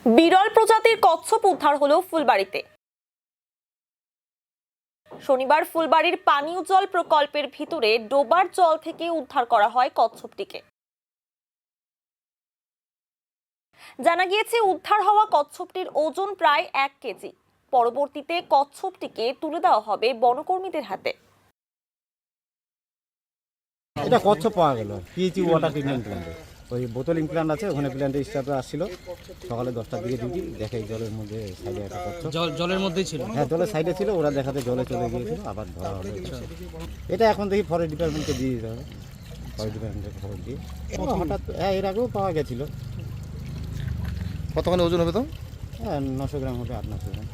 বিরল প্রজাতির কচ্ছপ উদ্ধার হলো ফুলবাড়িতে। শনিবার ফুলবাড়ির পানীয় জল প্রকল্পের ভিতরে ডোবার জল থেকে উদ্ধার করা হয় কচ্ছপটিকে। জানা গিয়েছে, উদ্ধার হওয়া কচ্ছপটির ওজন প্রায় 1 কেজি। পরবর্তীতে কচ্ছপটিকে তুলে দেওয়া হবে বনকর্মীদের হাতে। এটা কচ্ছপ পাওয়া গেল পিএইচই ওয়াটার ট্রিটমেন্ট প্ল্যান্টে। ওই বোতলিং প্ল্যান্ট আছে, ওখানে প্ল্যান্টে স্টাফরা আসছিল সকালে 10টার দিকে ডিউটি। দেখে জলের মধ্যে সাইডে একটা কচ্ছপ জলের মধ্যেই ছিল। হ্যাঁ, জলের সাইডে ছিল। ওরা দেখাতে জলে চলে গিয়েছিল, আবার ধরা হলো। এটা এখন দেখি ফরেস্ট ডিপার্টমেন্টকে দিয়ে দিতে হবে। ফরেস্ট ডিপার্টমেন্টের খবর দিয়ে হঠাৎ এর আগেও পাওয়া গেছিল। কতখানি ওজন হবে তো? হ্যাঁ, 900 গ্রাম হবে, 800-900 গ্রাম।